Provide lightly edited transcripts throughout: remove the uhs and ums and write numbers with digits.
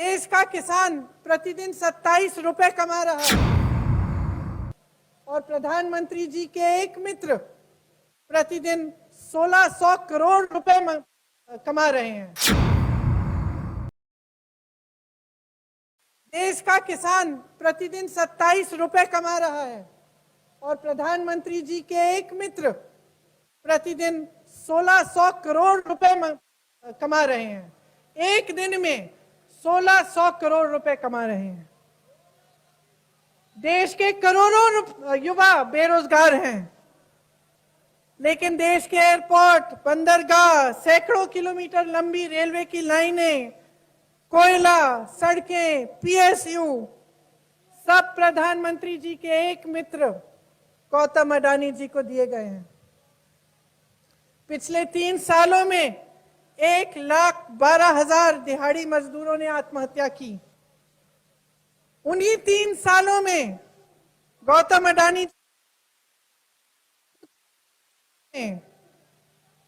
देश का किसान प्रतिदिन 27 रुपए कमा रहा है और प्रधानमंत्री जी के एक मित्र प्रतिदिन 1600 करोड़ रुपए कमा रहे हैं। देश का किसान प्रतिदिन 27 रुपए कमा रहा है और प्रधानमंत्री जी के एक मित्र प्रतिदिन 1600 करोड़ रुपए कमा रहे हैं। एक दिन में 1600 करोड़ रुपए कमा रहे हैं। देश के करोड़ों युवा बेरोजगार हैं, लेकिन देश के एयरपोर्ट, बंदरगाह, सैकड़ों किलोमीटर लंबी रेलवे की लाइनें, कोयला, सड़कें, पीएसयू सब प्रधानमंत्री जी के एक मित्र गौतम अडानी जी को दिए गए हैं। पिछले 3 सालों में 1,12,000 दिहाड़ी मजदूरों ने आत्महत्या की। उन्हीं 3 सालों में गौतम अडानी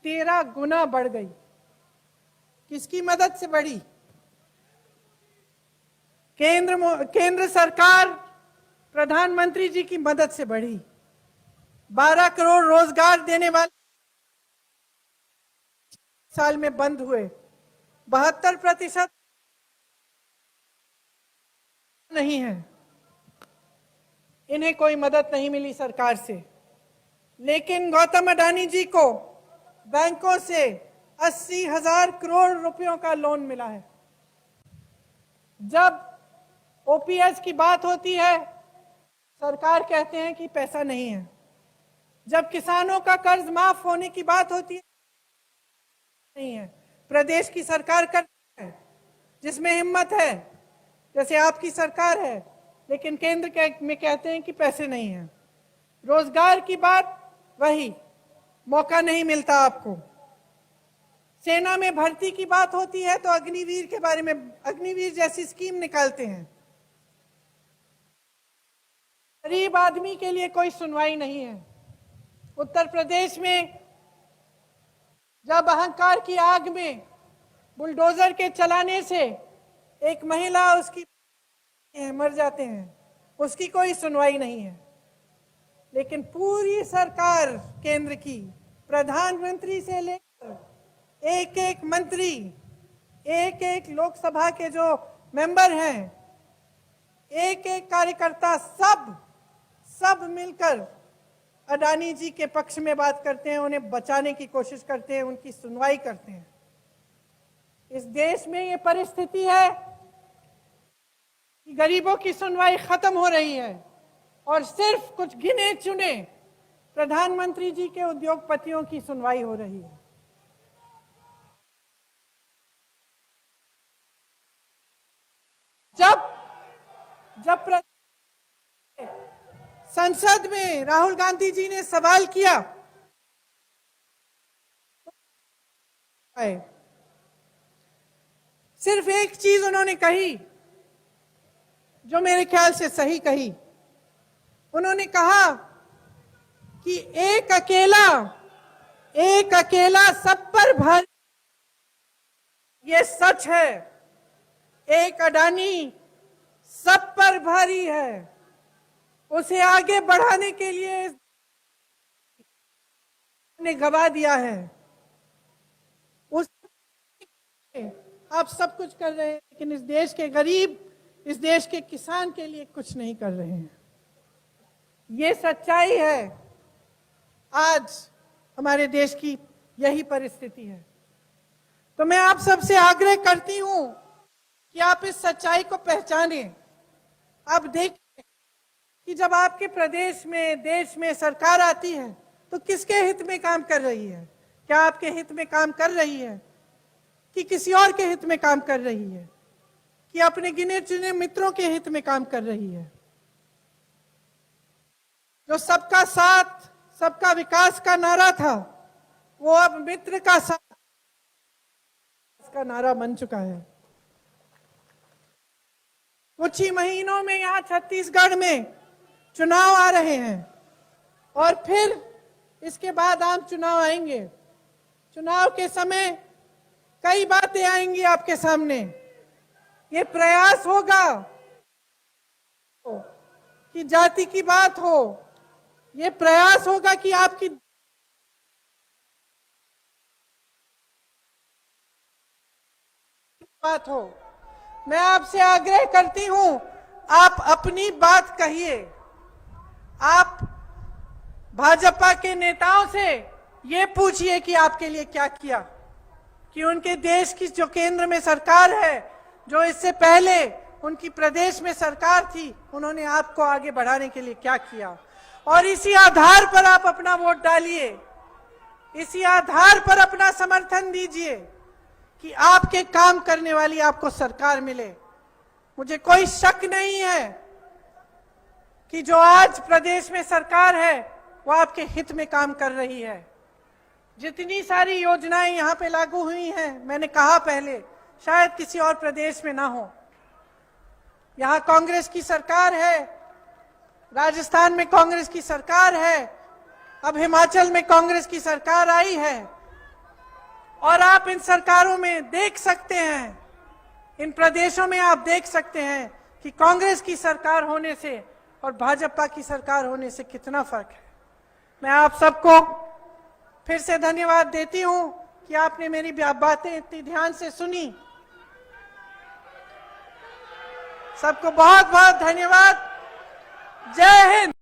13 गुना बढ़ गई। किसकी मदद से बढ़ी? केंद्र सरकार प्रधानमंत्री जी की मदद से बढ़ी। 12 करोड़ रोजगार देने वाले साल में बंद हुए। 72% नहीं है। इन्हें कोई मदद नहीं मिली सरकार से, लेकिन गौतम अडानी जी को बैंकों से 80,000 करोड़ रुपयों का लोन मिला है। जब ओपीएस की बात होती है, सरकार कहते हैं कि पैसा नहीं है। जब किसानों का कर्ज माफ होने की बात होती है, नहीं है। प्रदेश की सरकार करती है जिसमें हिम्मत है, जैसे आपकी सरकार है, लेकिन केंद्र में कहते हैं कि पैसे नहीं है। रोजगार की बात वही, मौका नहीं मिलता आपको। सेना में भर्ती की बात होती है तो अग्निवीर के बारे में, अग्निवीर जैसी स्कीम निकालते हैं। गरीब आदमी के लिए कोई सुनवाई नहीं है। उत्तर प्रदेश में जब अहंकार की आग में बुलडोजर के चलाने से एक महिला उसकी मर जाते हैं, उसकी कोई सुनवाई नहीं है। लेकिन पूरी सरकार केंद्र की, प्रधानमंत्री से लेकर एक एक मंत्री, एक एक लोकसभा के जो मेंबर हैं, एक एक कार्यकर्ता, सब मिलकर अडानी जी के पक्ष में बात करते हैं, उन्हें बचाने की कोशिश करते हैं, उनकी सुनवाई करते हैं। इस देश में ये परिस्थिति है कि गरीबों की सुनवाई खत्म हो रही है और सिर्फ कुछ गिने चुने प्रधानमंत्री जी के उद्योगपतियों की सुनवाई हो रही है। जब संसद में राहुल गांधी जी ने सवाल किया, सिर्फ एक चीज उन्होंने कही जो मेरे ख्याल से सही कही। उन्होंने कहा कि एक अकेला सब पर भारी। ये सच है, एक अडानी सब पर भारी है। उसे आगे बढ़ाने के लिए ने गवा दिया है। उस आप सब कुछ कर रहे हैं, लेकिन इस देश के गरीब, इस देश के किसान के लिए कुछ नहीं कर रहे हैं। ये सच्चाई है। आज हमारे देश की यही परिस्थिति है। तो मैं आप सबसे आग्रह करती हूं कि आप इस सच्चाई को पहचानें। आप देखिए कि जब आपके प्रदेश में, देश में सरकार आती है तो किसके हित में काम कर रही है? क्या आपके हित में काम कर रही है कि किसी और के हित में काम कर रही है, कि अपने गिने चुने मित्रों के हित में काम कर रही है? जो सबका साथ, सबका विकास का नारा था, वो अब मित्र का साथ का नारा बन चुका है। कुछ ही महीनों में यहाँ छत्तीसगढ़ में चुनाव आ रहे हैं और फिर इसके बाद आम चुनाव आएंगे। चुनाव के समय कई बातें आएंगी आपके सामने। ये प्रयास होगा कि जाति की बात हो, ये प्रयास होगा कि आपकी बात हो। मैं आपसे आग्रह करती हूं, आप अपनी बात कहिए। आप भाजपा के नेताओं से ये पूछिए कि आपके लिए क्या किया, कि उनके देश की जो केंद्र में सरकार है, जो इससे पहले उनकी प्रदेश में सरकार थी, उन्होंने आपको आगे बढ़ाने के लिए क्या किया। और इसी आधार पर आप अपना वोट डालिए, इसी आधार पर अपना समर्थन दीजिए कि आपके काम करने वाली आपको सरकार मिले। मुझे कोई शक नहीं है कि जो आज प्रदेश में सरकार है वो आपके हित में काम कर रही है। जितनी सारी योजनाएं यहाँ पे लागू हुई हैं, मैंने कहा पहले, शायद किसी और प्रदेश में ना हो। यहाँ कांग्रेस की सरकार है, राजस्थान में कांग्रेस की सरकार है, अब हिमाचल में कांग्रेस की सरकार आई है। और आप इन सरकारों में देख सकते हैं, इन प्रदेशों में आप देख सकते हैं कि कांग्रेस की सरकार होने से और भाजपा की सरकार होने से कितना फर्क है। मैं आप सबको फिर से धन्यवाद देती हूं कि आपने मेरी बातें इतनी ध्यान से सुनी। सबको बहुत बहुत धन्यवाद। जय हिंद।